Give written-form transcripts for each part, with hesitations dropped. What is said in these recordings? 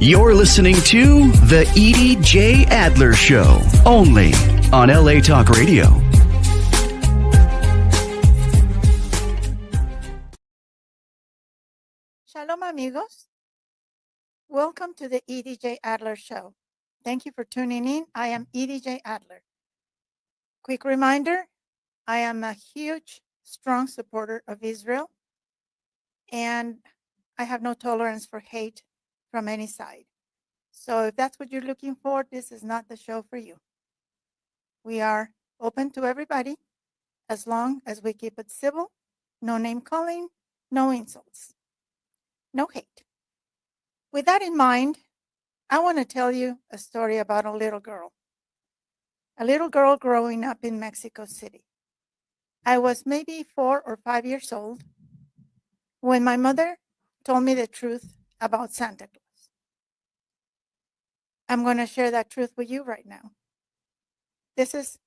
You're listening to The Edie J. Adler Show, only on LA Talk Radio. Shalom, amigos. Welcome to the Edie J. Adler Show. Thank you for tuning in. I am Edie J. Adler. Quick reminder, I am a huge, strong supporter of Israel, and I have no tolerance for hate from any side. So if that's what you're looking for, this is not the show for you. We are open to everybody as long as we keep it civil, no name calling, no insults, no hate. With that in mind, I want to tell you a story about a little girl growing up in Mexico City. I was maybe 4 or 5 years old when my mother told me the truth about Santa Claus. I'm going to share that truth with you right now. This is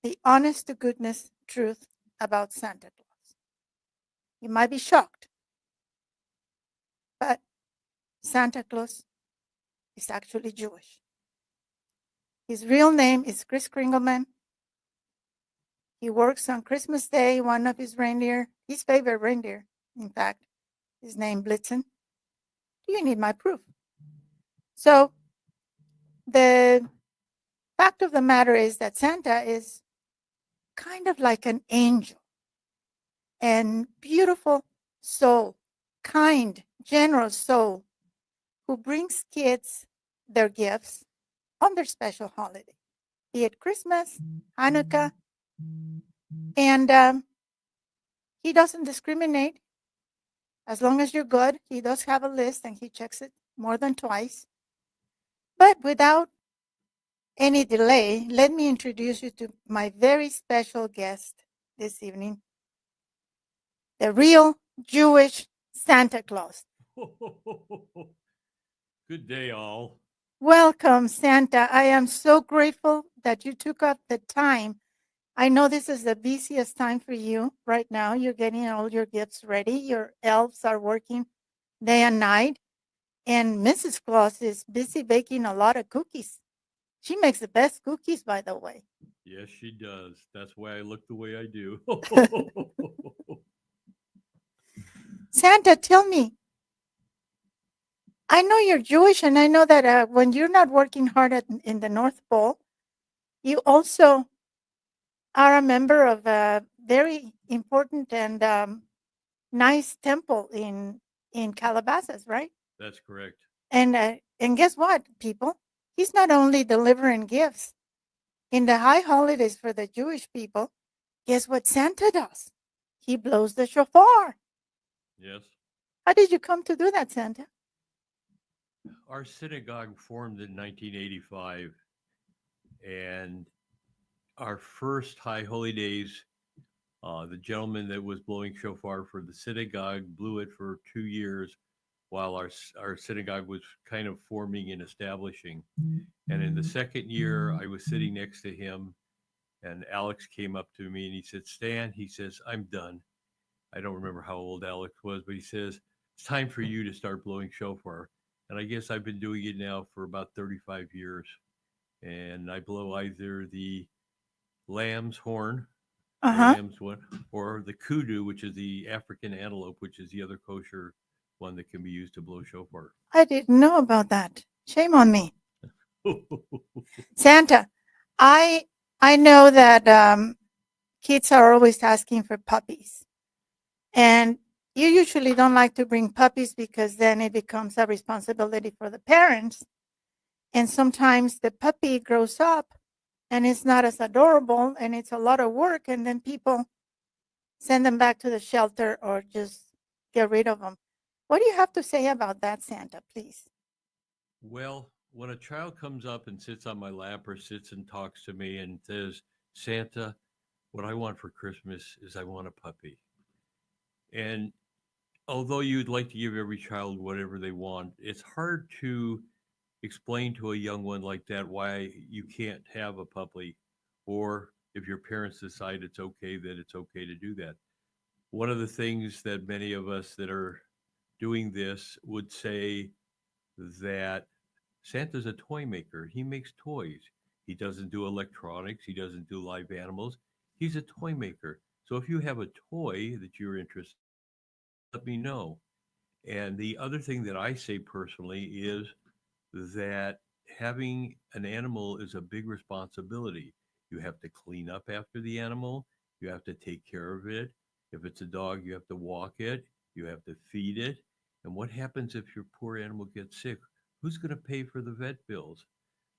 the honest to goodness truth about Santa Claus. You might be shocked, but Santa Claus is actually Jewish. His real name is Chris Kringelman. He works on Christmas Day. One of his reindeer, his favorite reindeer, in fact, is named Blitzen. Do you need my proof? So the fact of the matter is that Santa is kind of like an angel and beautiful soul, kind, generous soul who brings kids their gifts on their special holiday, be it Christmas, Hanukkah, and he doesn't discriminate. As long as you're good, he does have a list and he checks it more than twice. But without any delay, let me introduce you to my very special guest this evening, the real Jewish Santa Claus. Good day, all. Welcome, Santa. I am so grateful that you took up the time. I know this is the busiest time for you right now. You're getting all your gifts ready. Your elves are working day and night. And Mrs. Claus is busy baking a lot of cookies. She makes the best cookies, by the way. Yes, she does. That's why I look the way I do. Santa, tell me. I know you're Jewish, and I know that when you're not working hard in the North Pole, you also are a member of a very important and nice temple in Calabasas, right? That's correct. And guess what, people? He's not only delivering gifts in the high holidays for the Jewish people. Guess what Santa does? He blows the shofar. Yes. How did you come to do that, Santa? Our synagogue formed in 1985, and our first high holy days, the gentleman that was blowing shofar for the synagogue blew it for 2 years while our synagogue was kind of forming and establishing. And in the second year, I was sitting next to him, and Alex came up to me and he said, "Stan," he says, "I'm done." I don't remember how old Alex was, but he says, "It's time for you to start blowing shofar." And I guess I've been doing it now for about 35 years. And I blow either the lamb's horn, lamb's one, or the kudu, which is the African antelope, which is the other kosher one that can be used to blow shofar. I didn't know about that. Shame on me. Santa, I know that kids are always asking for puppies. And you usually don't like to bring puppies because then it becomes a responsibility for the parents. And sometimes the puppy grows up and it's not as adorable and it's a lot of work. And then people send them back to the shelter or just get rid of them. What do you have to say about that, Santa, please? Well, when a child comes up and sits on my lap or sits and talks to me and says, "Santa, what I want for Christmas is I want a puppy." And although you'd like to give every child whatever they want, it's hard to explain to a young one like that why you can't have a puppy, or if your parents decide it's okay, that it's okay to do that. One of the things that many of us that are doing this would say that Santa's a toy maker. He makes toys. He doesn't do electronics. He doesn't do live animals. He's a toy maker. So if you have a toy that you're interested, let me know. And the other thing that I say personally is that having an animal is a big responsibility. You have to clean up after the animal, you have to take care of it. If it's a dog, you have to walk it, you have to feed it. And what happens if your poor animal gets sick? Who's going to pay for the vet bills?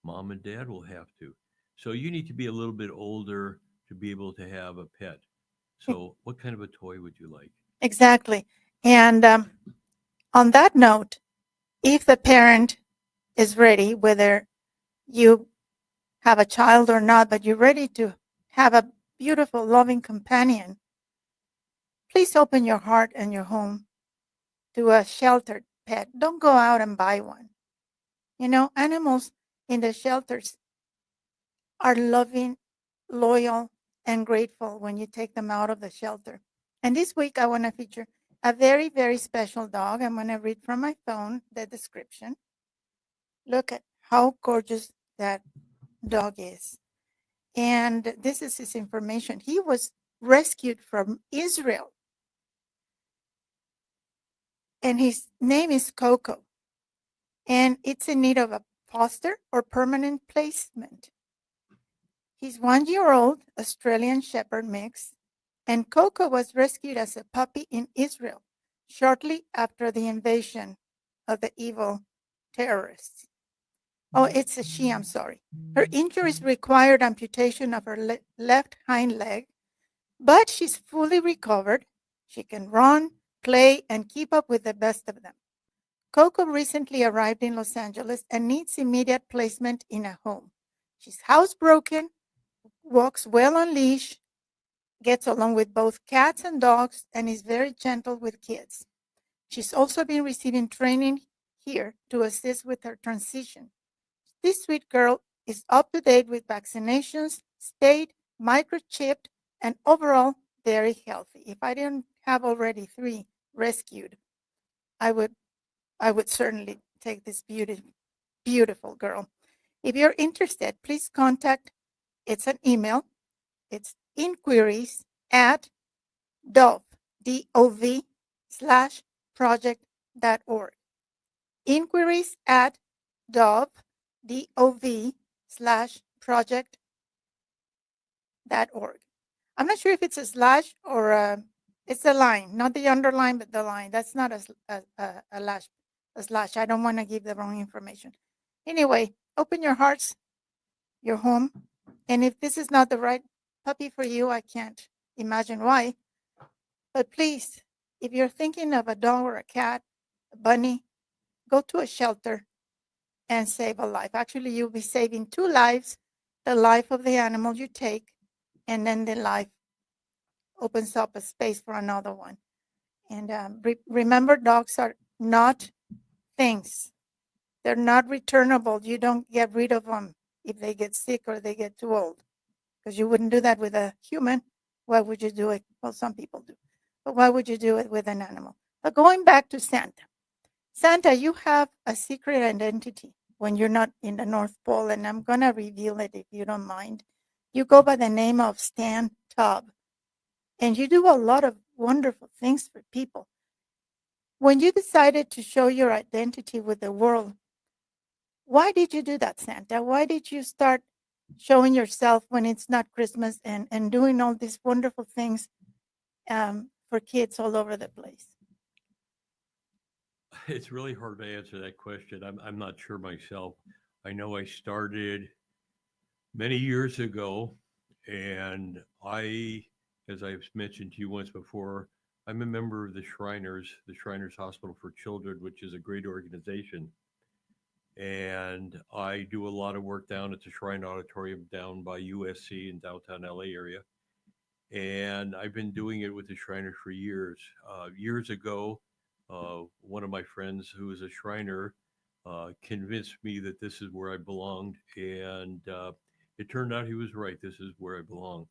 Mom and dad will have to. So you need to be a little bit older to be able to have a pet. So, what kind of a toy would you like? Exactly. And on that note, if the parent is ready, whether you have a child or not, but you're ready to have a beautiful, loving companion, please open your heart and your home to a sheltered pet. Don't go out and buy one. You know, animals in the shelters are loving, loyal, and grateful when you take them out of the shelter. And this week, I want to feature a very, very special dog. I'm going to read from my phone the description. Look at how gorgeous that dog is. And this is his information. He was rescued from Israel, and his name is Coco. And it's in need of a foster or permanent placement. He's 1 year old Australian Shepherd mix, and Coco was rescued as a puppy in Israel shortly after the invasion of the evil terrorists. Oh, it's a she, I'm sorry. Her injuries required amputation of her left hind leg, but she's fully recovered. She can run, play, and keep up with the best of them. Coco recently arrived in Los Angeles and needs immediate placement in a home. She's housebroken, walks well on leash, gets along with both cats and dogs, and is very gentle with kids. She's also been receiving training here to assist with her transition. This sweet girl is up to date with vaccinations, spayed, microchipped, and overall very healthy. If I didn't have already 3 rescued, I would I would certainly take this beautiful girl. If you're interested, please contact. It's an email. It's inquiries at dov, D-O-V, slash project.org. Inquiries at dov, D-O-V, slash project.org. I'm not sure if it's a slash or it's a line, not the underline, but the line. That's not a slash. I don't want to give the wrong information. Anyway, open your hearts, your home. And if this is not the right puppy for you, I can't imagine why. But please, if you're thinking of a dog or a cat, a bunny, go to a shelter and save a life. Actually, you'll be saving 2 lives, the life of the animal you take, and then the life opens up a space for another one. And remember, dogs are not things. They're not returnable. You don't get rid of them if they get sick or they get too old, because you wouldn't do that with a human. Why would you do it? Well, some people do, but why would you do it with an animal? But going back to Santa, Santa, you have a secret identity when you're not in the North Pole, and I'm going to reveal it if you don't mind. You go by the name of Stan Tubb, and you do a lot of wonderful things for people. When you decided to show your identity with the world, why did you do that, Santa? Why did you start showing yourself when it's not Christmas and doing all these wonderful things for kids all over the place? It's really hard to answer that question. I'm not sure myself. I know I started many years ago, and as I've mentioned to you once before, I'm a member of the Shriners Hospital for Children, which is a great organization. And I do a lot of work down at the Shrine Auditorium down by USC in downtown LA area. And I've been doing it with the Shriners for years. Years ago, one of my friends who is a Shriner convinced me that this is where I belonged, and it turned out he was right. This is where I belong.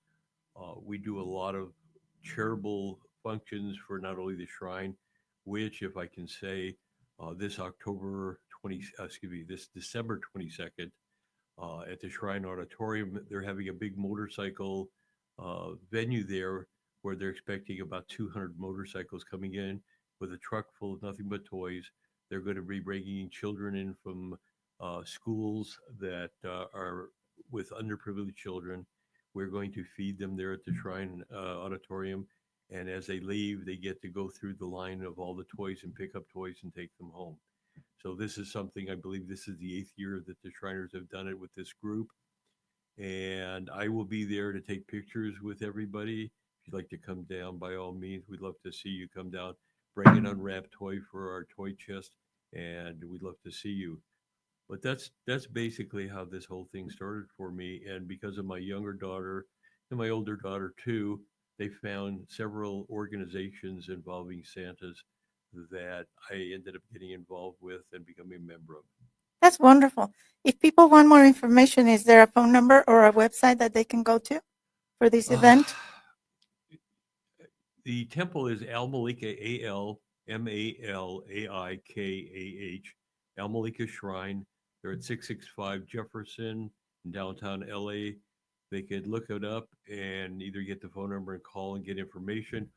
We do a lot of charitable functions for not only the shrine, which, if I can say, this October this December 22nd at the Shrine Auditorium. They're having a big motorcycle venue there where they're expecting about 200 motorcycles coming in with a truck full of nothing but toys. They're going to be bringing children in from schools that are with underprivileged children. We're going to feed them there at the Shrine Auditorium. And as they leave, they get to go through the line of all the toys and pick up toys and take them home. So this is something, I believe this is the 8th year that the Shriners have done it with this group. And I will be there to take pictures with everybody. If you'd like to come down, by all means, we'd love to see you come down. Bring an unwrapped toy for our toy chest, and we'd love to see you. But that's basically how this whole thing started for me. And because of my younger daughter and my older daughter too, they found several organizations involving Santas that I ended up getting involved with and becoming a member of. That's wonderful. If people want more information, is there a phone number or a website that they can go to for this event? The temple is Al Malika, ALMALAIKAH, Al Malika Shrine. They're at 665 Jefferson in downtown LA. They could look it up and either get the phone number and call and get information,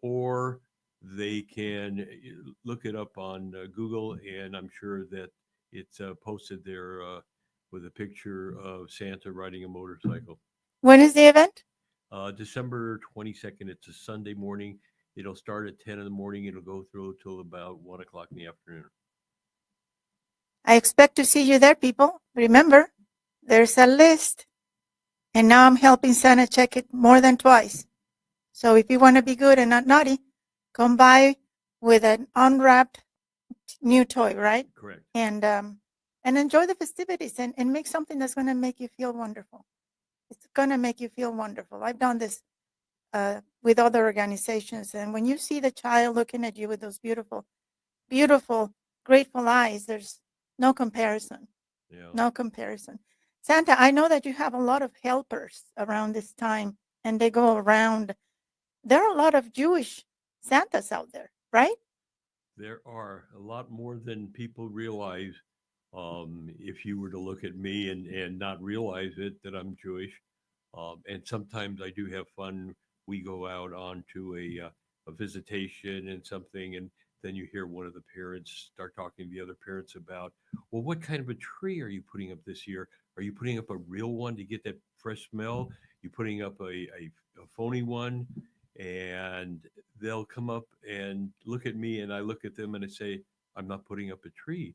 or they can look it up on Google, and I'm sure that it's posted there with a picture of Santa riding a motorcycle. When is the event? December 22nd. It's a Sunday morning. It'll start at 10 in the morning. It'll go through till about 1 o'clock in the afternoon. I expect to see you there, people. Remember, there's a list. And now I'm helping Santa check it more than twice. So if you want to be good and not naughty, come by with an unwrapped new toy, right? Correct. And enjoy the festivities and make something that's going to make you feel wonderful. It's going to make you feel wonderful. I've done this with other organizations. And when you see the child looking at you with those beautiful, beautiful, grateful eyes, there's no comparison. Yeah. No comparison. Santa, I know that you have a lot of helpers around this time, and they go around. There are a lot of Jewish Santas out there, right? There are a lot more than people realize. If you were to look at me and not realize it, that I'm Jewish. And sometimes I do have fun. We go out onto a visitation and something, and then you hear one of the parents start talking to the other parents about, well, what kind of a tree are you putting up this year? Are you putting up a real one to get that fresh smell? You putting up a phony one? And they'll come up and look at me, and I look at them and I say, I'm not putting up a tree.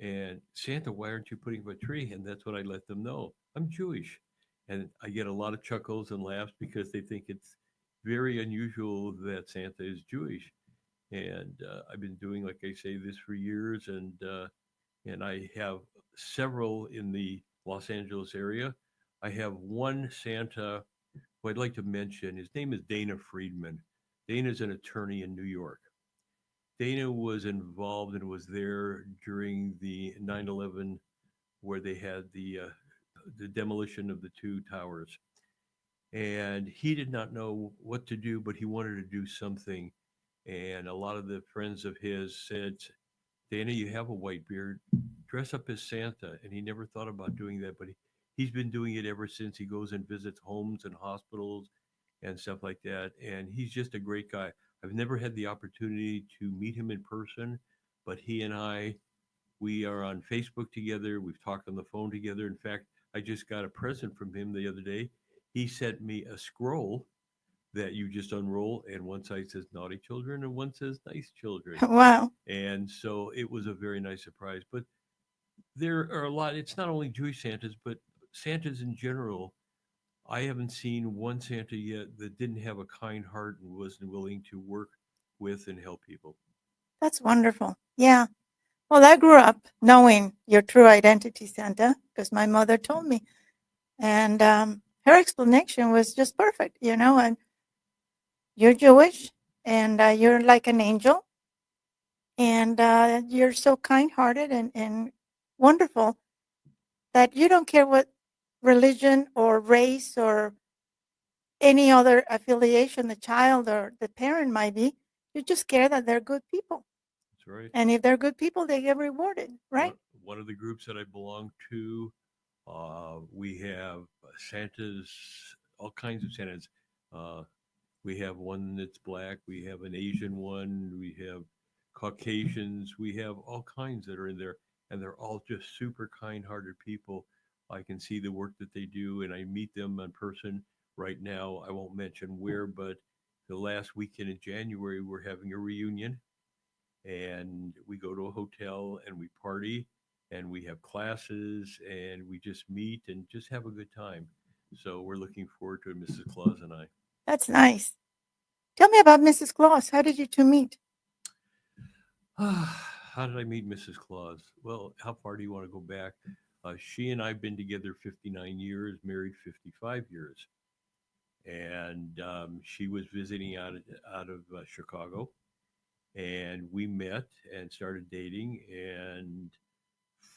And Santa, why aren't you putting up a tree? And that's what I let them know. I'm Jewish. And I get a lot of chuckles and laughs because they think it's very unusual that Santa is Jewish. And I've been doing, like I say, this for years. And I have several in the Los Angeles area. I have one Santa who I'd like to mention. His name is Dana Friedman. Dana is an attorney in New York. Dana was involved and was there during the 9/11, where they had the demolition of the two towers. And he did not know what to do, but he wanted to do something. And a lot of the friends of his said, Dana, you have a white beard, dress up as Santa. And he never thought about doing that, but he's been doing it ever since. He goes and visits homes and hospitals and stuff like that. And he's just a great guy. I've never had the opportunity to meet him in person, but he and we are on Facebook together. We've talked on the phone together. In fact, I just got a present from him the other day. He sent me a scroll that you just unroll, and one side says naughty children and one says nice children. Wow. And so it was a very nice surprise. But there are a lot, it's not only Jewish Santas, but Santas in general. I haven't seen one Santa yet that didn't have a kind heart and wasn't willing to work with and help people. That's wonderful. Yeah. Well, I grew up knowing your true identity, Santa, because my mother told me. And her explanation was just perfect, and you're Jewish, and you're like an angel, and you're so kind-hearted and wonderful that you don't care what religion or race or any other affiliation the child or the parent might be. You just care that they're good people. That's right. And if they're good people, they get rewarded, right? One of the groups that I belong to, we have Santas, all kinds of Santas. Uh, we have one that's black. We have an Asian one. We have Caucasians. We have all kinds that are in there, and they're all just super kind-hearted people. I can see the work that they do, and I meet them in person right now. I won't mention where, but the last weekend in January, we're having a reunion, and we go to a hotel and we party and we have classes and we just meet and just have a good time. So we're looking forward to it, Mrs. Claus and I. That's nice. Tell me about Mrs. Claus. How did you two meet? How did I meet Mrs. Claus? Well, how far do you want to go back? She and I have been together 59 years, married 55 years. And she was visiting out of Chicago. And we met and started dating. And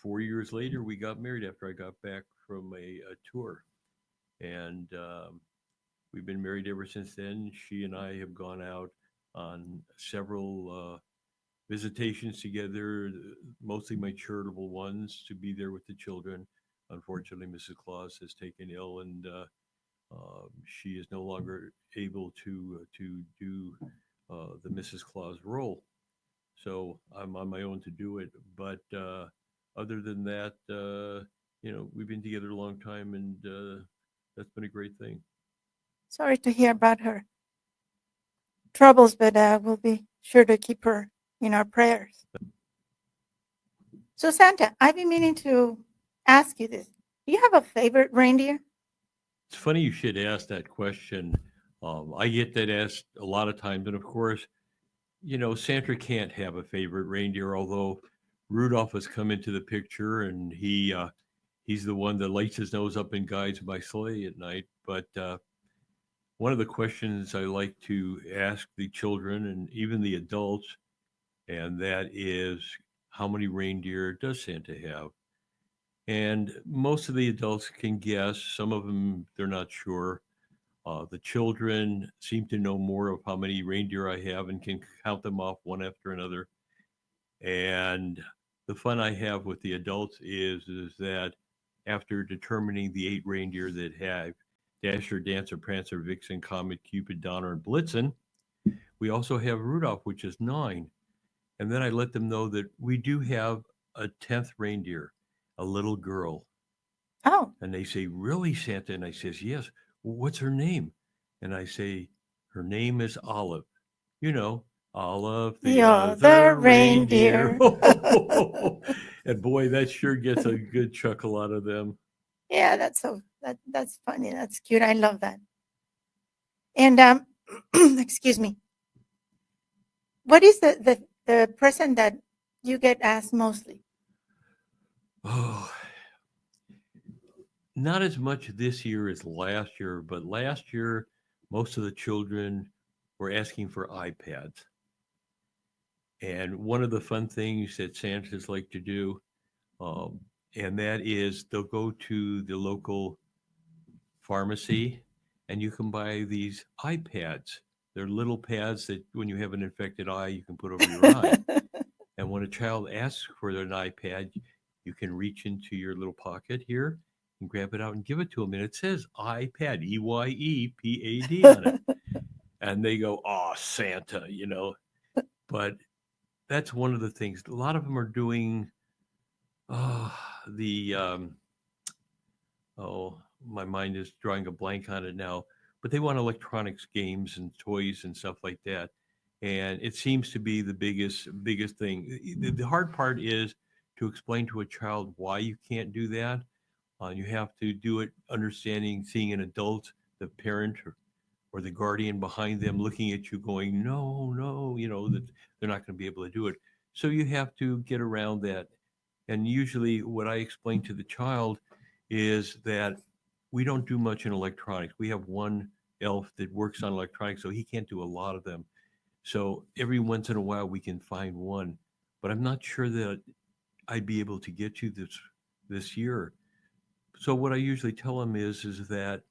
4 years later, we got married after I got back from a tour. And we've been married ever since then. She and I have gone out on several visitations together, mostly my charitable ones to be there with the children. Unfortunately, Mrs. Claus has taken ill, and she is no longer able to do the Mrs. Claus role. So I'm on my own to do it. But other than that, we've been together a long time, and that's been a great thing. Sorry to hear about her troubles, but we'll be sure to keep her in our prayers. So, Santa, I've been meaning to ask you this. Do you have a favorite reindeer? It's funny you should ask that question. I get that asked a lot of times, and of course, Santa can't have a favorite reindeer, although Rudolph has come into the picture, and he's the one that lights his nose up and guides my sleigh at night. But one of the questions I like to ask the children and even the adults, and that is, how many reindeer does Santa have? And most of the adults can guess. Some of them, they're not sure. The children seem to know more of how many reindeer I have and can count them off one after another. And the fun I have with the adults is that after determining the 8 reindeer that have Dasher, Dancer, Prancer, Vixen, Comet, Cupid, Donner, and Blitzen, we also have Rudolph, which is 9. And then I let them know that we do have a 10th reindeer, a little girl. Oh, And they say, "Really, Santa?" And I says, "Yes." "Well, what's her name?" And I say, "Her name is Olive. You know, Olive, the the other other reindeer." reindeer. And boy, that sure gets a good chuckle out of them. Yeah, that's funny. That's cute. I love that. And excuse me. What is the present that you get asked mostly? Oh, not as much this year as last year, but last year, most of the children were asking for iPads. And one of the fun things that Santas like to do, um, and that is they'll go to the local pharmacy and you can buy these iPads. They're little pads that when you have an infected eye, you can put over your eye. And when a child asks for an iPad, you can reach into your little pocket here and grab it out and give it to them. And it says iPad, EYEPAD on it. And they go, "Oh, Santa." But that's one of the things. A lot of them are doing the oh, my mind is drawing a blank on it now. But they want electronics games and toys and stuff like that. And it seems to be the biggest thing. The hard part is to explain to a child why you can't do that. You have to do it understanding, seeing an adult, the parent or the guardian behind them looking at you going, "No, no," that they're not going to be able to do it. So you have to get around that. And usually what I explain to the child is that we don't do much in electronics. We have one elf that works on electronics, so he can't do a lot of them. So every once in a while we can find one, but I'm not sure that I'd be able to get you this year. So what I usually tell them is that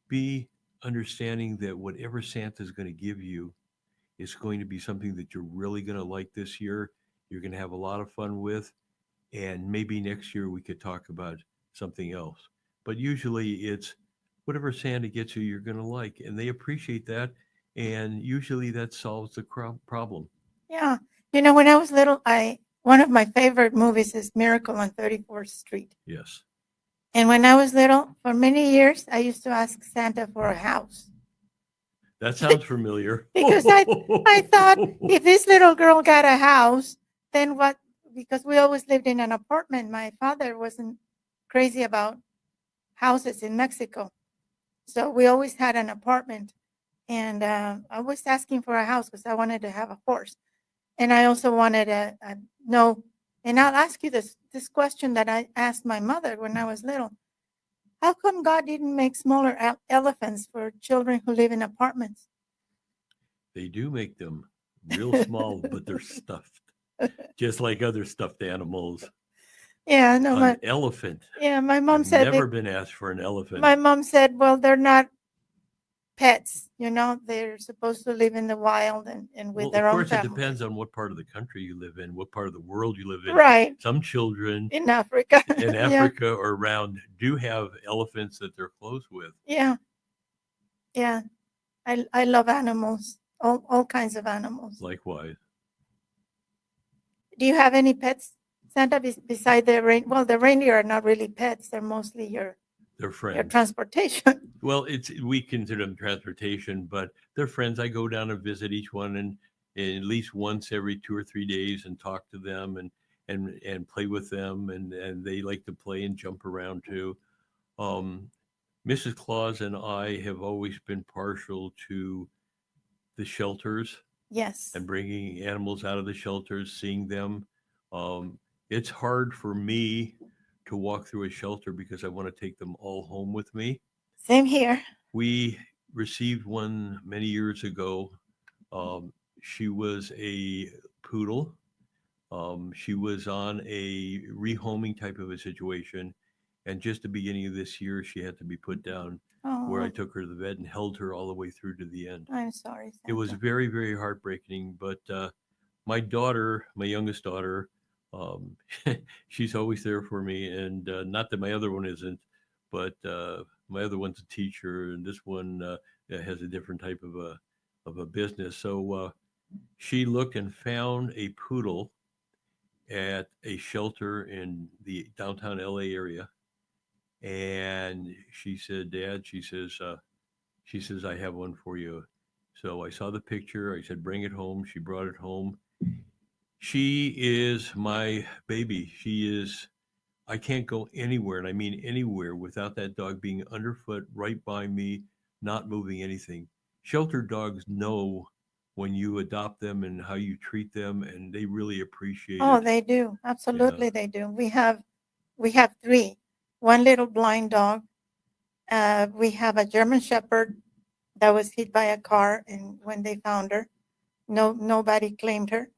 be understanding that whatever Santa is going to give you, It's going to be something that you're really going to like this year. You're going to have a lot of fun with, and maybe next year we could talk about something else. But usually it's whatever Santa gets you, you're going to like, and they appreciate that. And usually that solves the problem. Yeah. When I was little, I one of my favorite movies is Miracle on 34th Street. Yes. And when I was little, for many years, I used to ask Santa for a house That sounds familiar. because I thought if this little girl got a house, then what? Because we always lived in an apartment. My father wasn't crazy about houses in Mexico, so we always had an apartment. And I was asking for a house because I wanted to have a horse, and I also wanted to know. And I'll ask you this question that I asked my mother when I was little. How come God didn't make smaller elephants for children who live in apartments? They do make them real small, but they're stuffed, just like other stuffed animals. Yeah, no, An elephant. my mom I've said never been asked for an elephant. my mom said, well, they're not pets, they're supposed to live in the wild and with Well, their of own course, it families. depends on what part of the country you live in, what part of the world you live in. Right, Some children in Africa. in Yeah, Africa or around do have elephants that they're close with. yeah, yeah. I love animals, all kinds of animals. Likewise, Do you have any pets, Santa, beside the rain? Well, the reindeer are not really pets; they're mostly your they're your friends. transportation. Well, we consider them transportation, but they're friends. I go down and visit each one, and at least once every 2 or 3 days, and talk to them and play with them, and they like to play and jump around too. Um, Mrs. Claus and I have always been partial to the shelters Yes, and bringing animals out of the shelters, seeing them. Um, it's hard for me to walk through a shelter because I want to take them all home with me. same here. We received one many years ago. She was a poodle. She was on a rehoming type of a situation. And just the beginning of this year, she had to be put down where I Oh, took her to the vet and held her all the way through to the end. I'm sorry, It was Santa. very, very heartbreaking. But my daughter, my youngest daughter, um, she's always there for me. And not that my other one isn't, but my other one's a teacher, and this one has a different type of a business. So she looked and found a poodle at a shelter in the downtown LA area, and she said, "Dad," she says, "I have one for you." So I saw the picture. I said, "Bring it home." She brought it home. She is my baby. She is. I can't go anywhere, and I mean anywhere, without that dog being underfoot, right by me, not moving anything. Shelter dogs know when you adopt them and how you treat them, and they really appreciate Oh, it. they do. Yeah, Absolutely, they do. We have three. One little blind dog. We have a German Shepherd that was hit by a car, and when they found her, nobody claimed her.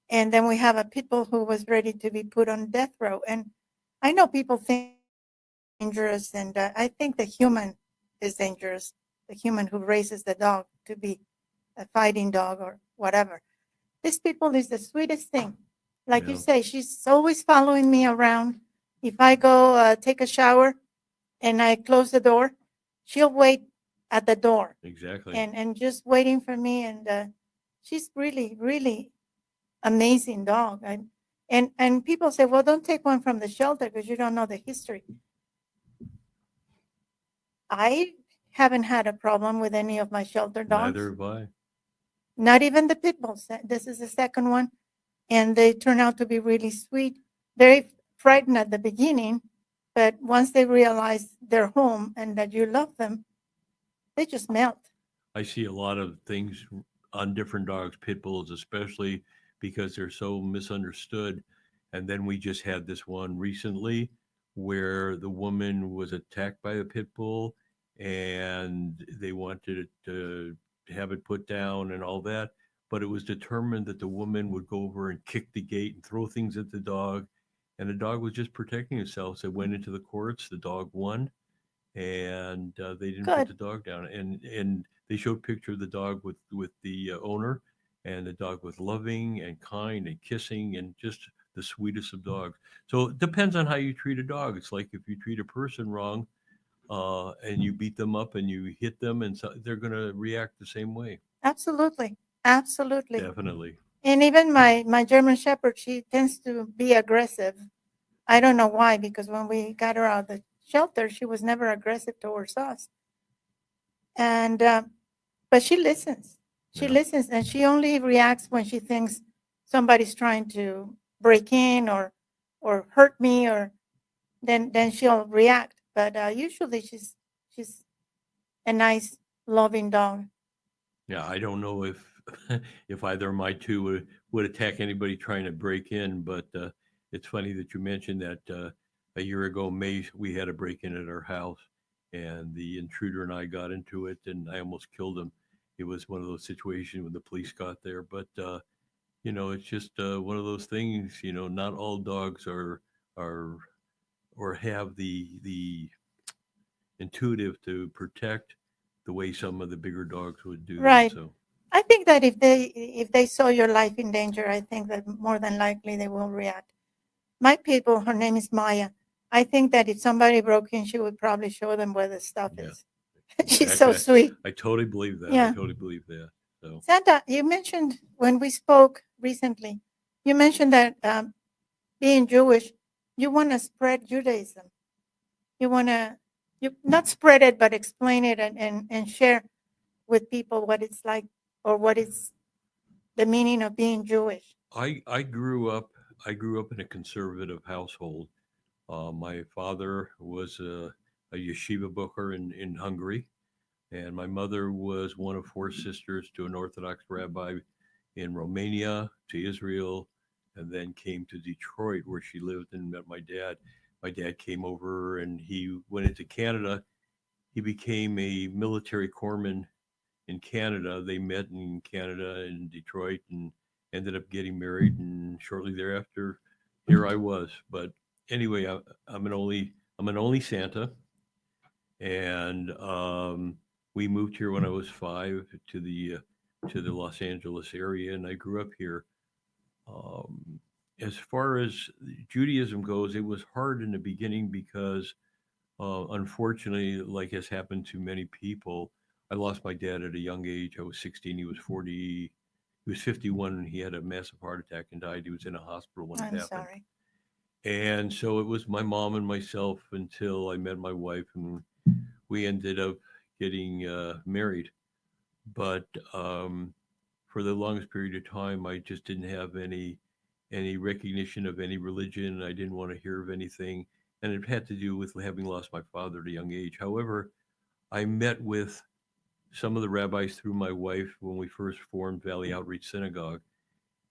And then we have a pit bull who was ready to be put on death row. And I know people think dangerous, and I think the human is dangerous. The human who raises the dog to be a fighting dog or whatever. This people is the sweetest thing. Like you yeah, say, she's always following me around. If I go take a shower and I close the door, she'll wait at the door exactly. and just waiting for me. And she's really, really amazing dog. And people say, well, don't take one from the shelter because you don't know the history. I haven't had a problem with any of my shelter dogs, Neither have I. not even the pit bulls. This is the second one, and they turn out to be really sweet. Very frightened at the beginning, but once they realize they're home and that you love them, they just melt. I see a lot of things on different dogs, pit bulls especially, because they're so misunderstood. And then we just had this one recently where the woman was attacked by a pit bull, and they wanted to have it put down and all that. But it was determined that the woman would go over and kick the gate and throw things at the dog. And the dog was just protecting itself. So it went into the courts. The dog won, and they didn't put Good. the dog down. And they showed picture of the dog with the owner, and the dog was loving and kind and kissing and just the sweetest of dogs. So it depends on how you treat a dog. It's like if you treat a person wrong, and you beat them up and you hit them, and so they're going to react the same way. Absolutely. Absolutely. Definitely. And even my German Shepherd, she tends to be aggressive. I don't know why, because when we got her out of the shelter, she was never aggressive towards us. And but she listens. She Yeah. listens, and she only reacts when she thinks somebody's trying to break in or hurt me, or then she'll react. But usually she's a nice, loving dog. Yeah, I don't know if if either of my two would attack anybody trying to break in, but it's funny that you mentioned that a year ago, May, we had a break in at our house, and the intruder and I got into it, and I almost killed him. It was one of those situations when the police got there, but it's just one of those things. Not all dogs are or have the intuitive to protect the way some of the bigger dogs would do that. Right. So. I think that if they saw your life in danger, I think that more than likely they will react. My people, her name is Maya. I think that if somebody broke in, she would probably show them where the stuff Yeah, is. She's so exactly. sweet. I totally believe that. I Yeah. totally believe that. So Santa, you mentioned when we spoke recently, you mentioned that being Jewish, you want to spread Judaism. You want to, you not spread it, but explain it and share with people what it's like or what is the meaning of being Jewish. I grew up in a conservative household. My father was a yeshiva booker in Hungary, and my mother was one of four sisters to an Orthodox rabbi in Romania, to Israel, and then came to Detroit where she lived and met my dad. My dad came over and he went into Canada. He became a military corpsman in Canada. They met in Canada in Detroit and ended up getting married. And shortly thereafter, here I was. But anyway, I'm an only Santa, and we moved here when I was 5 to the Los Angeles area, and I grew up here. Um, as far as Judaism goes, it was hard in the beginning because unfortunately, like has happened to many people, I lost my dad at a young age. I was 16. He was 40. He was 51 and he had a massive heart attack and died. He was in a hospital when it I'm happened. sorry. And so it was my mom and myself until I met my wife, and we ended up getting married. But for the longest period of time, I just didn't have any recognition of any religion. I didn't want to hear of anything, and it had to do with having lost my father at a young age. However, I met with some of the rabbis through my wife when we first formed Valley Outreach Synagogue,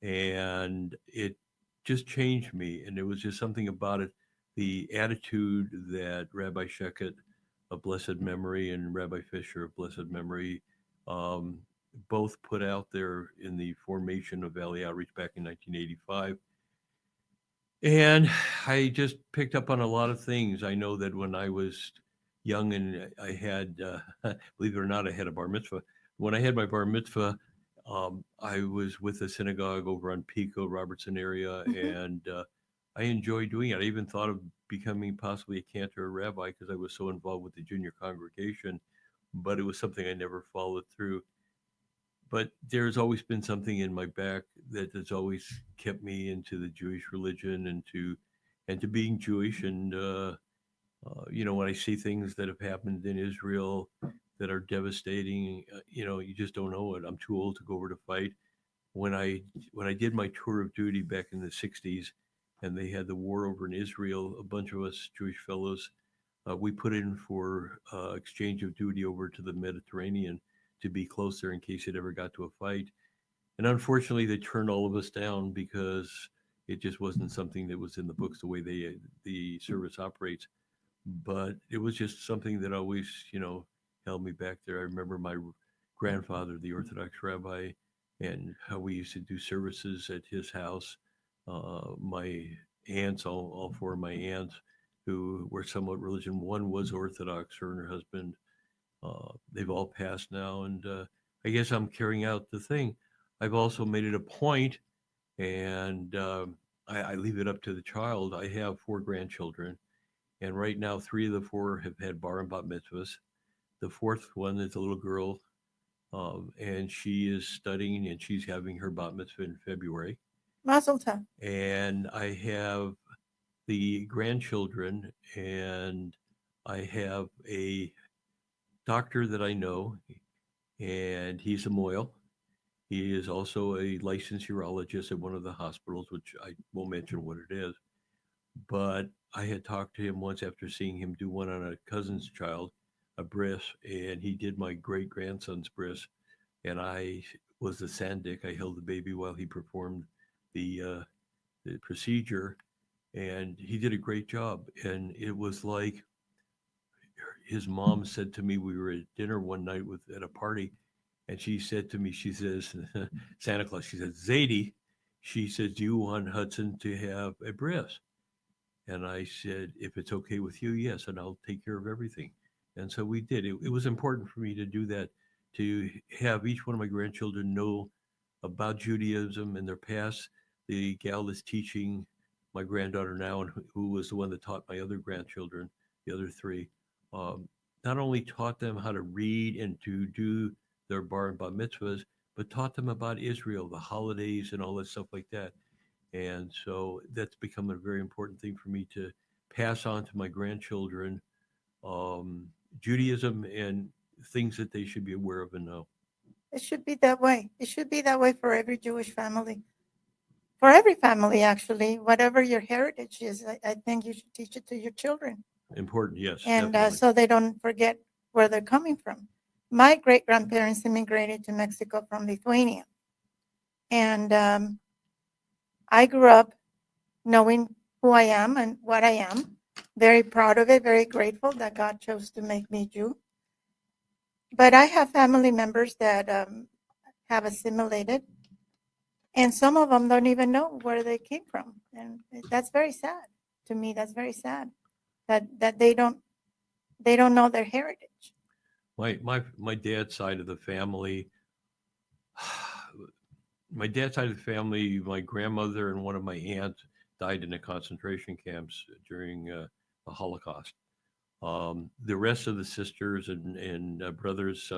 and it just changed me. And there was just something about it, the attitude that Rabbi Sheket of blessed memory and Rabbi Fisher of blessed memory um, both put out there in the formation of Valley Outreach back in 1985. And I just picked up on a lot of things. I know that when I was young and I had, believe it or not, I had a bar mitzvah. When I had my bar mitzvah, I was with a synagogue over on Pico, Robertson area, Mhm. and I enjoyed doing it. I even thought of becoming possibly a cantor or rabbi because I was so involved with the junior congregation, but it was something I never followed through. But there's always been something in my back that has always kept me into the Jewish religion and to being Jewish. And when I see things that have happened in Israel that are devastating, you just don't know it. I'm too old to go over to fight. When I when I did my tour of duty back in the '60s, and they had the war over in Israel, a bunch of us Jewish fellows, we put in for exchange of duty over to the Mediterranean to be closer in case it ever got to a fight. And unfortunately, they turned all of us down because it just wasn't something that was in the books the way the service operates. But it was just something that always, held me back there. I remember my grandfather, the Orthodox rabbi, and how we used to do services at his house. My aunts, all four of my aunts, who were somewhat religion. One was Orthodox, her and her husband. They've all passed now, and I guess I'm carrying out the thing. I've also made it a point, and I leave it up to the child. I have 4 grandchildren, and right now 3 of the 4 have had bar and bat mitzvahs. The fourth one is a little girl, and she is studying, and she's having her bat mitzvah in February. Mazel tov. And I have the grandchildren, and I have a doctor that I know, and he's a Moyle. He is also a licensed urologist at one of the hospitals, which I won't mention what it is. But I had talked to him once after seeing him do one on a cousin's child, a bris, and he did my great grandson's bris. And I was the sandik. I held the baby while he performed the procedure, and he did a great job. And it was like his mom said to me, we were at dinner one night with at a party, and she said to me, she says, Santa Claus, she said, Zadie, she says, do you want Hudson to have a bris? And I said, if it's okay with you, yes, and I'll take care of everything. And so we did. It was important for me to do that, to have each one of my grandchildren know about Judaism and their past. The gal that's teaching my granddaughter now, and who was the one that taught my other grandchildren, the other 3, um, not only taught them how to read and to do their bar and bat mitzvahs, but taught them about Israel, the holidays, and all that stuff like that. And so that's become a very important thing for me to pass on to my grandchildren, um, Judaism and things that they should be aware of and know. It should be that way. It should be that way for every Jewish family. For every family, actually, whatever your heritage is, I think you should teach it to your children. Important, yes. And definitely. so they don't forget where they're coming from. My great grandparents immigrated to Mexico from Lithuania. And I grew up knowing who I am and what I am, very proud of it, very grateful that God chose to make me Jew. But I have family members that have assimilated, and some of them don't even know where they came from, and that's very sad to me. That's very sad that they don't know their heritage. My dad's side of the family, my dad's side of the family, my grandmother and one of my aunts died in the concentration camps during the Holocaust. The rest of the sisters and brothers,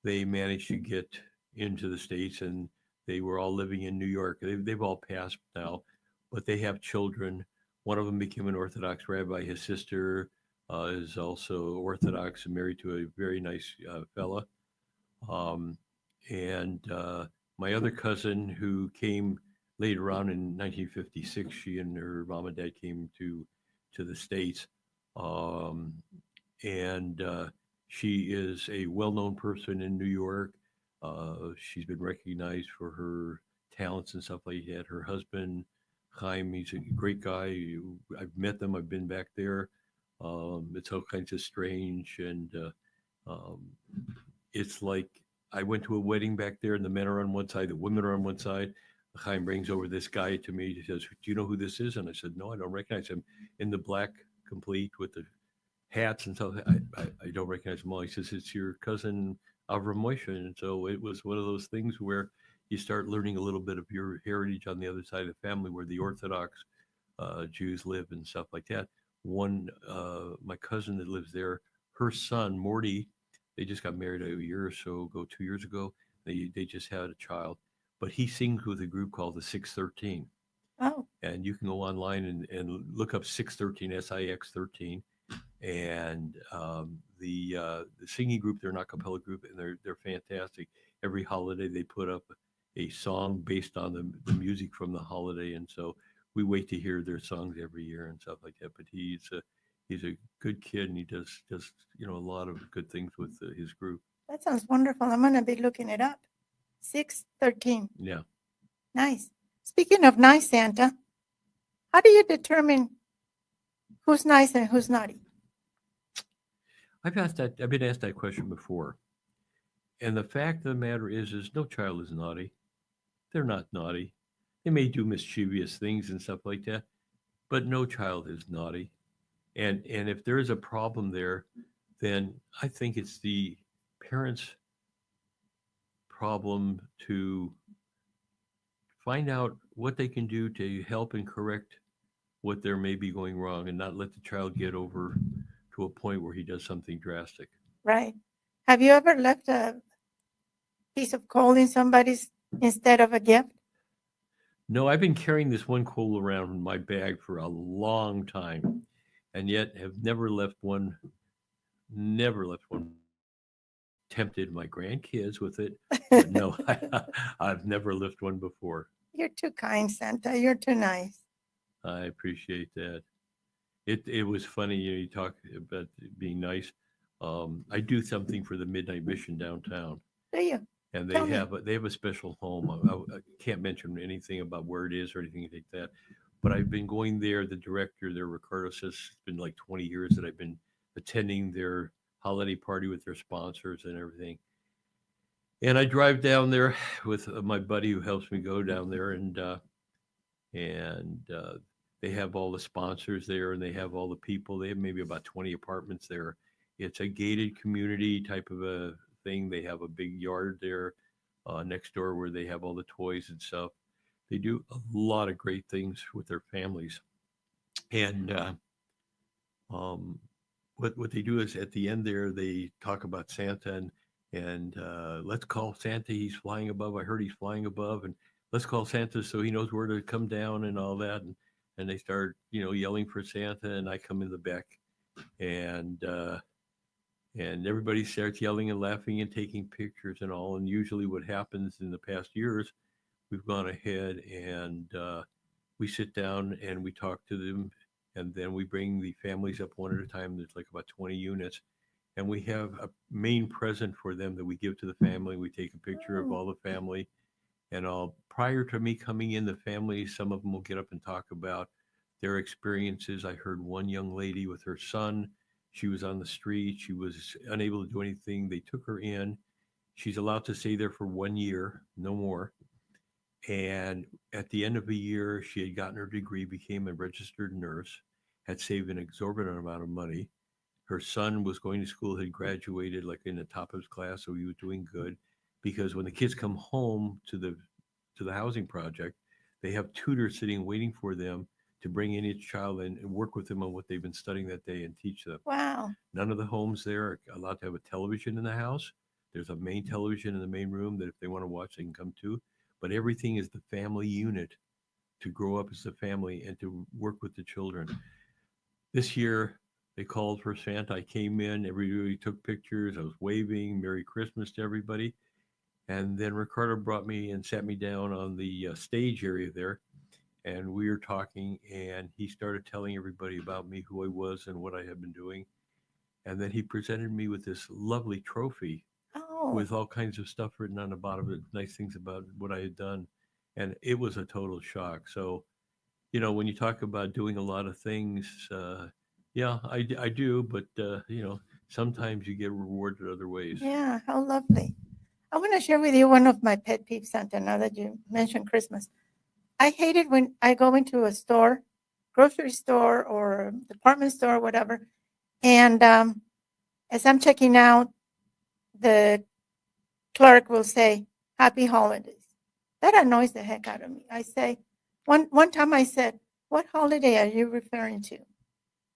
they managed to get into the States, and they were all living in New York. They've all passed now, but they have children. One of them became an Orthodox rabbi. His sister is also Orthodox and married to a very nice fella. Um, and my other cousin, who came later on in 1956, she and her mom and dad came to the States. Um, and she is a well-known person in New York. She's been recognized for her talents and stuff like that. Her husband, Chaim, he's a great guy. I've met them. I've been back there. It's all kinds of strange, and um, it's like I went to a wedding back there, and the men are on one side, the women are on one side. Chaim brings over this guy to me. He says, "Do you know who this is?" And I said, "No, I don't recognize him." In the black, complete with the hats and stuff. I don't recognize them all. He says, it's your cousin Avram Moshe. And so it was one of those things where you start learning a little bit of your heritage on the other side of the family, where the Orthodox Jews live and stuff like that. My cousin that lives there, her son, Morty, they just got married a year or so ago, 2 years ago. They just had a child. But he sings with a group called the 613. Oh, And you can go online and look up 613, SIX13, and the singing group, they're an a cappella group, and they're fantastic. Every holiday they put up a song based on the music from the holiday, and so we wait to hear their songs every year and stuff like that. But he's a good kid, and he does just a lot of good things with his group. that sounds wonderful. I'm gonna be looking it up. 613. Yeah. Nice. Speaking of nice, Santa, how do you determine who's nice and who's naughty? I've been asked that question before, and the fact of the matter is no child is naughty. They're not naughty. They may do mischievous things and stuff like that, but no child is naughty. And if there is a problem there, then I think it's the parents' problem to find out what they can do to help and correct what there may be going wrong, and not let the child get over to a point where he does something drastic. Right. Have you ever left a piece of coal in somebody's instead of a gift? No, I've been carrying this one coal around in my bag for a long time, and yet have never left one. Tempted my grandkids with it, but no, I've never left one before. You're too kind, Santa. You're too nice. I appreciate that. It was funny, you talk about being nice. I do something for the Midnight Mission downtown, Do you? and Tell me. they have a special home. I can't mention anything about where it is or anything like that, but I've been going there. The director there, Ricardo, says it's been like 20 years that I've been attending their holiday party with their sponsors and everything. And I drive down there with my buddy who helps me go down there, and they have all the sponsors there, and they have all the people. They have maybe about 20 apartments there. It's a gated community type of a thing. They have a big yard there next door where they have all the toys and stuff. They do a lot of great things with their families. And um, what they do is at the end there, they talk about Santa, and let's call Santa. He's flying above. I heard he's flying above, and let's call Santa so he knows where to come down and all that. And they start, yelling for Santa, and I come in the back, and and everybody starts yelling and laughing and taking pictures and all. And usually, what happens in the past years, we've gone ahead and we sit down and we talk to them, and then we bring the families up one at a time. There's like about 20 units, and we have a main present for them that we give to the family. We take a picture of Oh, all the family and all. Prior to me coming in, the family, some of them will get up and talk about their experiences. I heard one young lady with her son. She was on the street. She was unable to do anything. They took her in. She's allowed to stay there for 1 year, no more. And at the end of a year, she had gotten her degree, became a registered nurse, had saved an exorbitant amount of money. Her son was going to school, had graduated like in the top of his class, so he was doing good. Because when the kids come home to the housing project, they have tutors sitting waiting for them to bring in each child and work with them on what they've been studying that day and teach them. wow. None of the homes there are allowed to have a television in the house. There's a main television in the main room that if they want to watch, they can come to. But everything is the family unit to grow up as a family and to work with the children. This year, they called for Santa. I came in, everybody took pictures. I was waving Merry Christmas to everybody. And then Ricardo brought me and sat me down on the stage area there. And we were talking, and he started telling everybody about me, who I was, and what I had been doing. And then he presented me with this lovely trophy Oh, with all kinds of stuff written on the bottom of it, nice things about what I had done. And it was a total shock. So, when you talk about doing a lot of things, yeah, I do, but, sometimes you get rewarded other ways. yeah. How lovely. I want to share with you one of my pet peeves, Santa, now that you mentioned Christmas. I hate it when I go into a store, grocery store or department store, whatever, and as I'm checking out, the clerk will say, "Happy holidays." That annoys the heck out of me. I say, one time I said, "What holiday are you referring to?"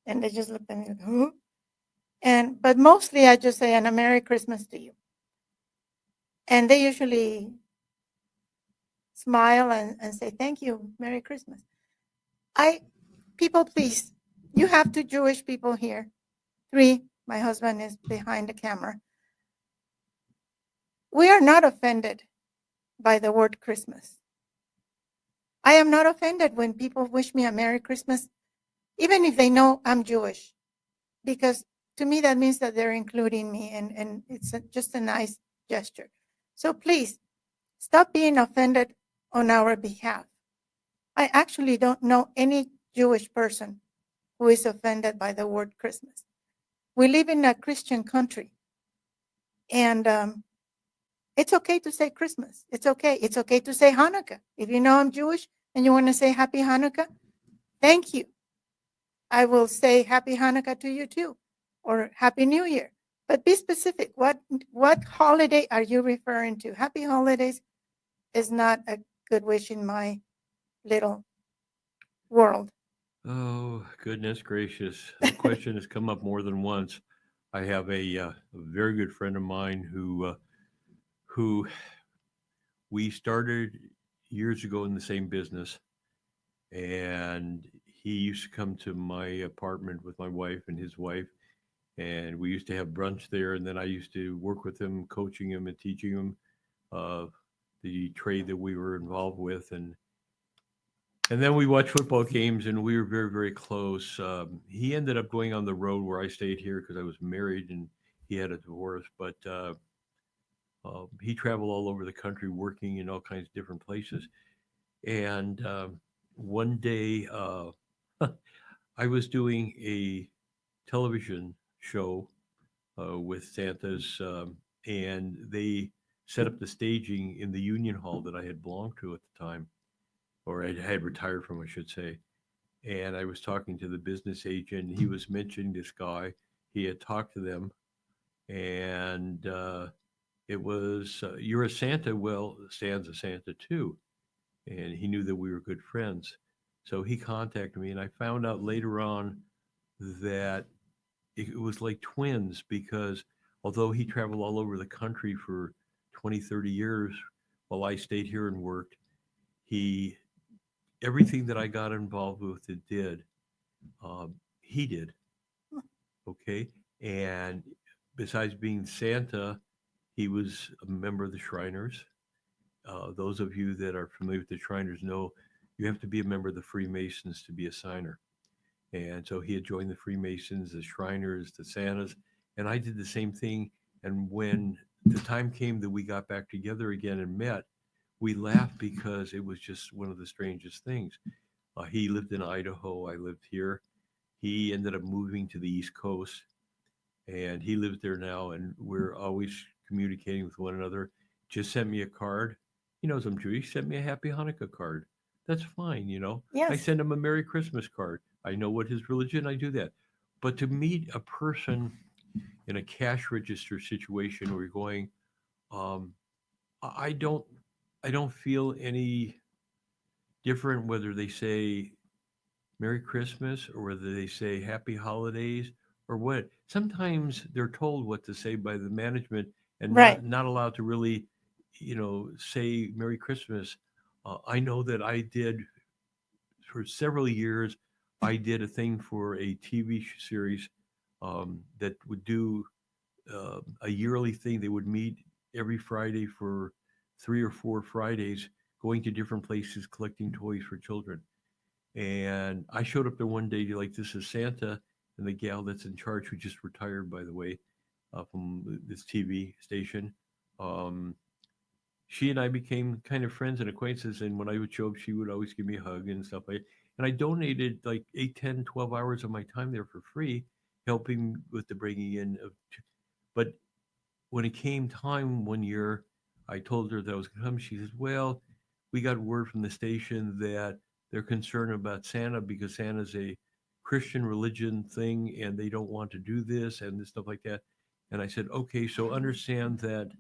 And they just looked at me like, "Huh?" But mostly I just say, "And a Merry Christmas to you." And they usually smile and say, "Thank you, Merry Christmas." People, please, you have two Jewish people here. 3, my husband is behind the camera. We are not offended by the word Christmas. I am not offended when people wish me a Merry Christmas, even if they know I'm Jewish, because to me that means that they're including me, and it's just a nice gesture. So please, stop being offended on our behalf. I actually don't know any Jewish person who is offended by the word Christmas. We live in a Christian country, and it's okay to say Christmas. It's okay. It's okay to say Hanukkah. If you know I'm Jewish and you want to say Happy Hanukkah, thank you. I will say Happy Hanukkah to you too, or Happy New Year. But be specific. What holiday are you referring to? Happy holidays is not a good wish in my little world. Oh, goodness gracious. That question has come up more than once. I have a very good friend of mine who we started years ago in the same business, and he used to come to my apartment with my wife and his wife, and we used to have brunch there, and then I used to work with him, coaching him and teaching him uh, the trade that we were involved with, and then we watched football games, and we were very, very close. He ended up going on the road where I stayed here because I was married and he had a divorce. But he traveled all over the country working in all kinds of different places. And one day I was doing a television show with Santa's, and they set up the staging in the Union Hall that I had belonged to at the time, or I had retired from, I should say. And I was talking to the business agent. He was mentioning this guy. He had talked to them, and it was, "You're a Santa." Well, Stan's a Santa too, and he knew that we were good friends. So he contacted me, and I found out later on that it was like twins because although he traveled all over the country for 20, 30 years while I stayed here and worked, he everything that I got involved with, it did. He did. Okay. And besides being Santa, he was a member of the Shriners. Those of you that are familiar with the Shriners know you have to be a member of the Freemasons to be a signer. And so he had joined the Freemasons, the Shriners, the Santas, and I did the same thing. And when the time came that we got back together again and met, we laughed because it was just one of the strangest things. He lived in Idaho. I lived here. He ended up moving to the East Coast, and he lives there now. And we're always communicating with one another. Just sent me a card. He knows I'm Jewish. Sent me a Happy Hanukkah card. That's fine, you know. I Yes. send him a Merry Christmas card. I know what his religion. I do that. But to meet a person in a cash register situation where you're going, um, I don't, I don't feel any different whether they say Merry Christmas or whether they say Happy Holidays or what. Sometimes they're told what to say by the management and Right. not allowed to really, say Merry Christmas. I know that I did for several years. I did a thing for a TV series that would do a yearly thing. They would meet every Friday for 3 or 4 Fridays, going to different places collecting toys for children. And I showed up there one day, like, this is Santa, and the gal that's in charge, who just retired, by the way, from this TV station. Um, she and I became kind of friends and acquaintances. And when I would show up, she would always give me a hug and stuff like that. And I donated like 8, 10, 12 hours of my time there for free, helping with the bringing in of. But when it came time one year, I told her that I was going to come. She says, "Well, we got word from the station that they're concerned about Santa because Santa's a Christian religion thing and they don't want to do this and this stuff like that." And I said, "Okay, so understand that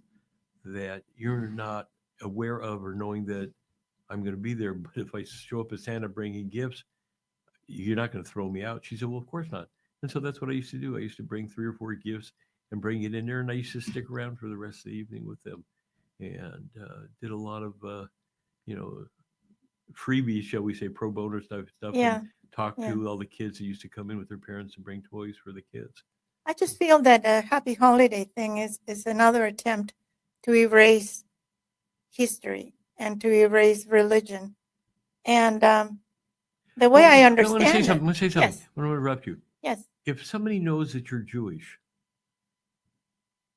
you're not aware of or knowing that I'm going to be there. But if I show up as Santa bringing gifts, you're not going to throw me out." She said, "Well, of course not." And so that's what I used to do. I used to bring 3 or 4 gifts and bring it in there, and I used to stick around for the rest of the evening with them, and did a lot of you know freebies, shall we say, pro bono stuff, and Yeah. talk Yeah. to all the kids that used to come in with their parents and bring toys for the kids. I just feel that a happy holiday thing is another attempt to erase history and to erase religion. And the way I I want to say understand something. it, I want to say something. yes, I want to interrupt you. yes, If somebody knows that you're Jewish,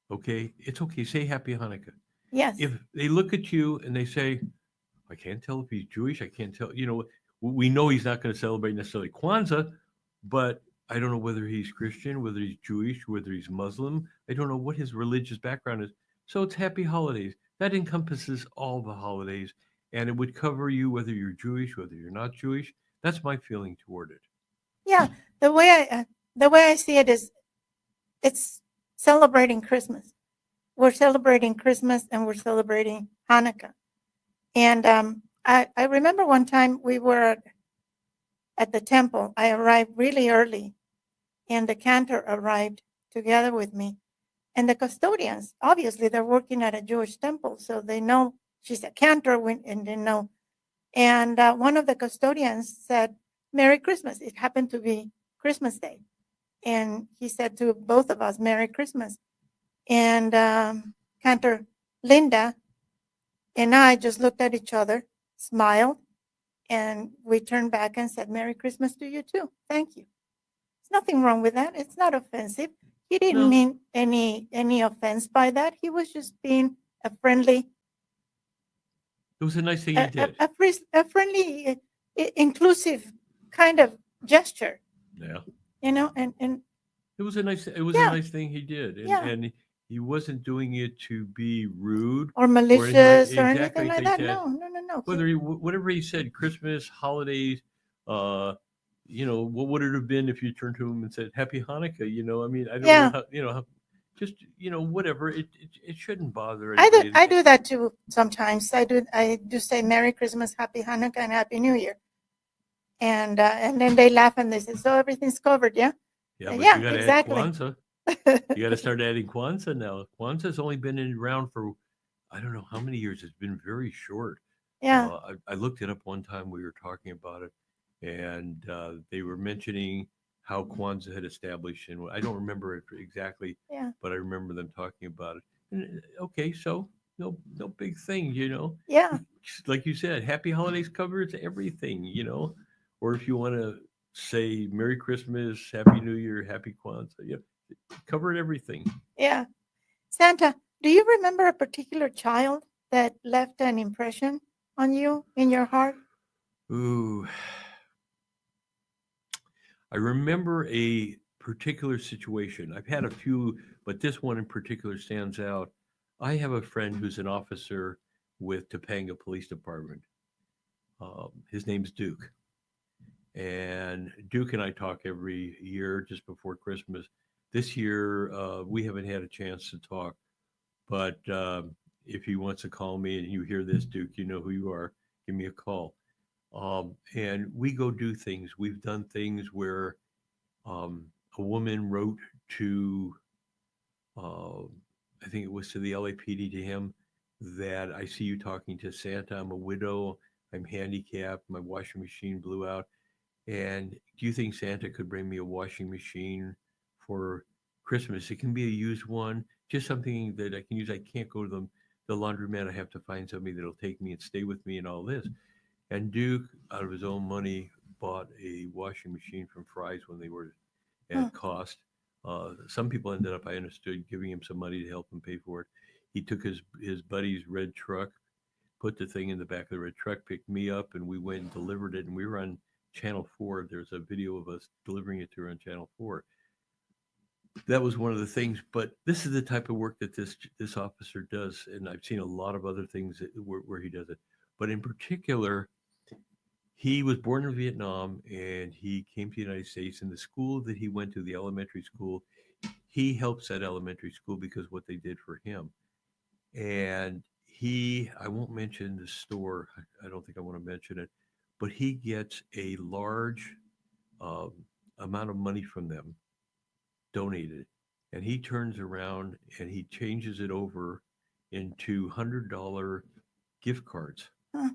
okay, it's okay. Say Happy Hanukkah. yes, If they look at you and they say, "I can't tell if he's Jewish. I can't tell." We know he's not going to celebrate necessarily Kwanzaa, but I don't know whether he's Christian, whether he's Jewish, whether he's Muslim. I don't know what his religious background is. So it's Happy Holidays. That encompasses all the holidays, and it would cover you whether you're Jewish, whether you're not Jewish. That's my feeling toward it. yeah. The way I see it is, it's celebrating Christmas. We're celebrating Christmas and we're celebrating Hanukkah. And I remember one time we were at the temple. I arrived really early, and the cantor arrived together with me. And the custodians, obviously, they're working at a Jewish temple, so they know she's a cantor, and they know. And one of the custodians said, "Merry Christmas." It happened to be Christmas Day. And he said to both of us, "Merry Christmas." And Cantor Linda and I just looked at each other, smiled, and we turned back and said, "Merry Christmas to you too. Thank you." There's nothing wrong with that. It's not offensive. He didn't No, mean any offense by that. He was just being a friendly, it was a nice thing he did. a friendly, inclusive kind of gesture, Yeah. and It was a yeah, nice thing he did, yeah, and he wasn't doing it to be rude or or anything malicious or anything exactly like like that. that. No, no, no, no. Whether whatever he said, Christmas, holidays, uh, what would it have been if you turned to him and said Happy Hanukkah? I mean, I don't know Yeah, how, just whatever. It shouldn't bother anybody. I do that too sometimes. I do say Merry Christmas, Happy Hanukkah, and Happy New Year, and then they laugh and they say, "So everything's covered, yeah." Yeah, but you Yeah, got to add exactly. Kwanzaa. You got to start adding Kwanzaa now. Kwanzaa's only been around for I don't know how many years. It's been very short. Yeah, I looked it up one time. We were talking about it, and they were mentioning how Kwanzaa had established, and I don't remember it exactly, yeah, but I remember them talking about it. And, okay, so no big thing, yeah. like you said, Happy Holidays covers everything, or if you want to say Merry Christmas, Happy New Year, Happy Kwanzaa, yeah, covered everything. Yeah. Santa, do you remember a particular child that left an impression on you in your heart? Ooh, I remember a particular situation. I've had a few, but this one in particular stands out. I have a friend who's an officer with Topanga Police Department. His name's Duke. And Duke and I talk every year just before Christmas. This year, we haven't had a chance to talk, but if he wants to call me and you hear this, Duke, you know who you are, give me a call. And we go do things. We've done things where um, a woman wrote to, uh, I think it was to the LAPD to him, that I see you talking to Santa. I'm a widow. I'm handicapped. My washing machine blew out. And do you think Santa could bring me a washing machine for Christmas? It can be a used one, just something that I can use. I can't go to the laundromat. I have to find somebody that'll take me and stay with me and all this. And Duke, out of his own money, bought a washing machine from Fry's when they were Hmm. at cost. Some people ended up, I understood, giving him some money to help him pay for it. He took his buddy's red truck, put the thing in the back of the red truck, picked me up, and we went and delivered it. And we were on Channel 4. There's a video of us delivering it to her on Channel 4. That was one of the things. But this is the type of work that this officer does, and I've seen a lot of other things where he does it. But in particular, he was born in Vietnam and he came to the United States. And the school that he went to, the elementary school, he helps that elementary school because what they did for him. And I won't mention the store. I don't think I want to mention it, but he gets a large um, amount of money from them donated. And he turns around and he changes it over into $100 gift cards. Huh.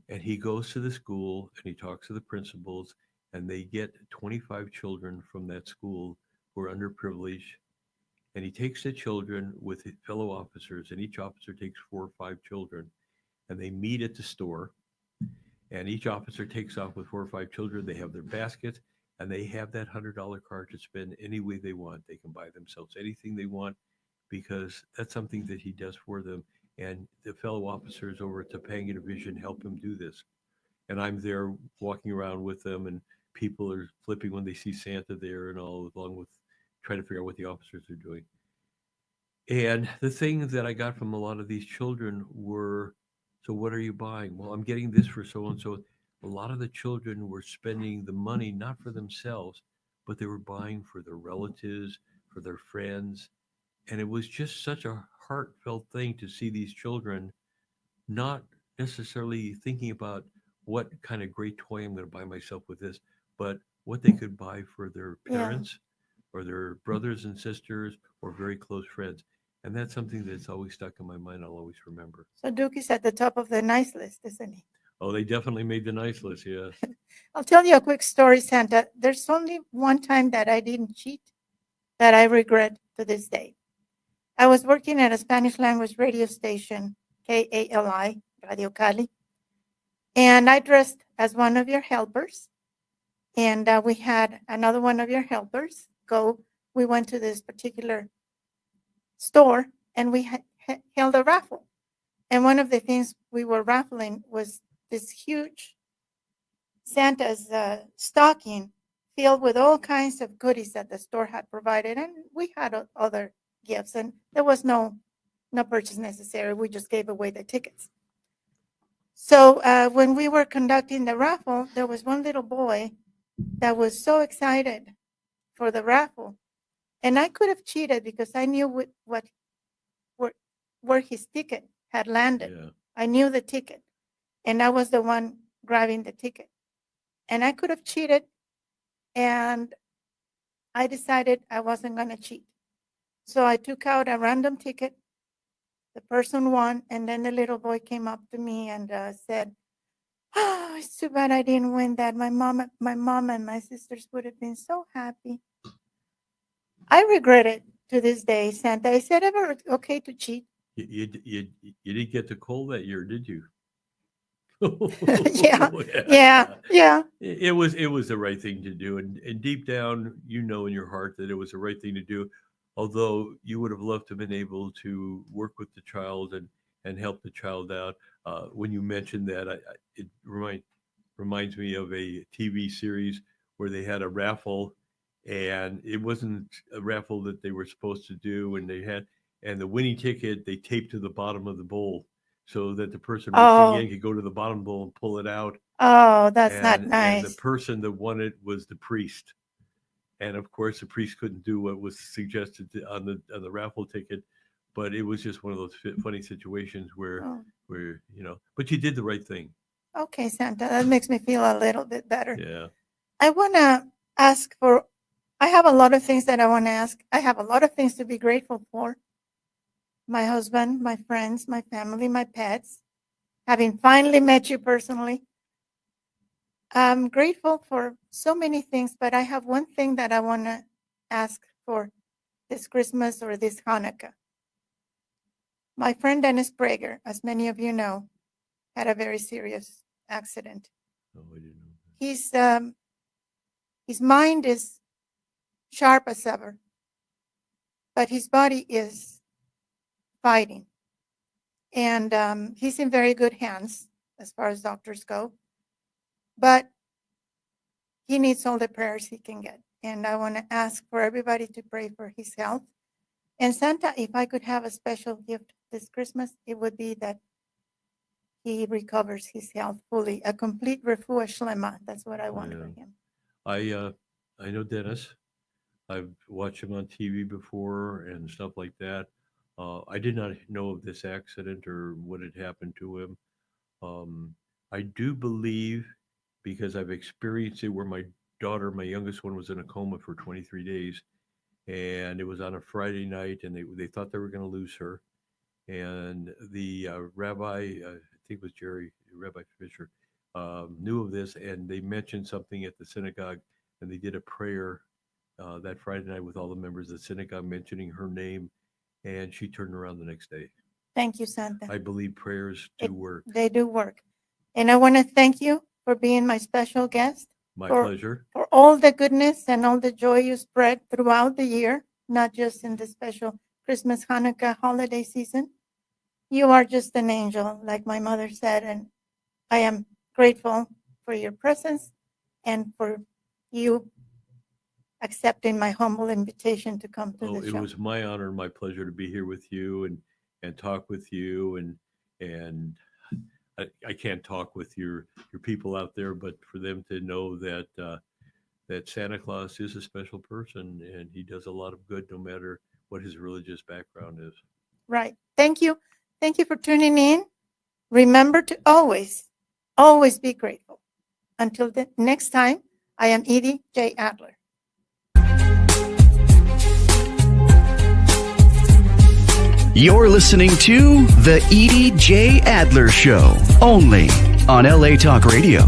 And he goes to the school and he talks to the principals, and they get 25 children from that school who are underprivileged. And he takes the children with his fellow officers, and each officer takes 4 or 5 children, and they meet at the store. And each officer takes off with 4 or 5 children. They have their baskets, and they have that $100 card to spend any way they want. They can buy themselves anything they want because that's something that he does for them. And the fellow officers over at Topanga Division help him do this. And I'm there walking around with them, and people are flipping when they see Santa there and all, along with trying to figure out what the officers are doing. And the things that I got from a lot of these children were, so what are you buying? Well, I'm getting this for so and so. A lot of the children were spending the money not for themselves, but they were buying for their relatives, for their friends. And it was just such a heartfelt thing to see these children not necessarily thinking about what kind of great toy I'm going to buy myself with this, but what they could buy for their Yeah. parents or their brothers and sisters or very close friends. And that's something that's always stuck in my mind. I'll always remember. So Duke is at the top of the nice list, isn't he? Oh, they definitely made the nice list. Yes. I'll tell you a quick story, Santa. There's only one time that I didn't cheat that I regret to this day. I was working at a Spanish language radio station, KALI, Radio Cali, and I dressed as one of your helpers. And we had another one of your helpers go. We went to this particular store and we held a raffle. And one of the things we were raffling was this huge Santa's stocking filled with all kinds of goodies that the store had provided, and we had other gifts, and there was no purchase necessary. We just gave away the tickets. So when we were conducting the raffle, there was one little boy that was so excited for the raffle, and I could have cheated because I knew where his ticket had landed. Yeah. I knew the ticket, and I was the one grabbing the ticket. And I could have cheated, and I decided I wasn't going to cheat. So I took out a random ticket. The person won, and then the little boy came up to me and said, "Oh, it's too bad I didn't win that. My mom and my sisters would have been so happy." I regret it to this day, Santa. Is it ever okay to cheat? You didn't get the cold that year, did you? Yeah, yeah. It was the right thing to do, and deep down, you know in your heart that it was the right thing to do. Although you would have loved to have been able to work with the child and help the child out. When you mentioned that, it reminds me of a TV series where they had a raffle, and it wasn't a raffle that they were supposed to do, and the winning ticket they taped to the bottom of the bowl so that the person reaching in Oh, could go to the bottom bowl and pull it out. oh, that's not And the nice. person that won it was the priest. And of course, the priest couldn't do what was suggested on the raffle ticket, but it was just one of those funny situations Oh, where but you did the right thing. okay, Santa. That makes me feel a little bit better. Yeah. I want to ask for, I have a lot of things that I want to ask. I have a lot of things to be grateful for. My husband, my friends, my family, my pets, having finally met you personally. I'm grateful for so many things, but I have one thing that I want to ask for this Christmas or this Hanukkah. My friend Dennis Prager, as many of you know, had a very serious accident. Oh, I didn't know. His mind is sharp as ever, but his body is fighting. And he's in very good hands as far as doctors go. But he needs all the prayers he can get. And I want to ask for everybody to pray for his health. And Santa, if I could have a special gift this Christmas, it would be that he recovers his health fully, a complete refuah shlema. That's what I want for Yeah. him. I know Dennis. I've watched him on TV before and stuff like that. I did not know of this accident or what had happened to him. Um, I do believe because I've experienced it where my daughter, my youngest one, was in a coma for 23 days, and it was on a Friday night, and they thought they were going to lose her, and the rabbi, I think it was Rabbi Fisher, knew of this, and they mentioned something at the synagogue, and they did a prayer that Friday night with all the members of the synagogue mentioning her name, and she turned around the next day. Thank you, Santa. I believe prayers do work. They do work. And I want to thank you for being my special guest. My for, pleasure. For all the goodness and all the joy you spread throughout the year, not just in the special Christmas, Hanukkah holiday season. You are just an angel, like my mother said, and I am grateful for your presence and for you accepting my humble invitation to come to the It show. was my honor and my pleasure to be here with you and talk with you and I can't talk with your people out there, but for them to know that that Santa Claus is a special person and he does a lot of good no matter what his religious background is. Right. Thank you. Thank you for tuning in. Remember to always, always be grateful. Until the next time, I am Edie J. Adler. You're listening to The Edie J. Adler Show, only on LA Talk Radio.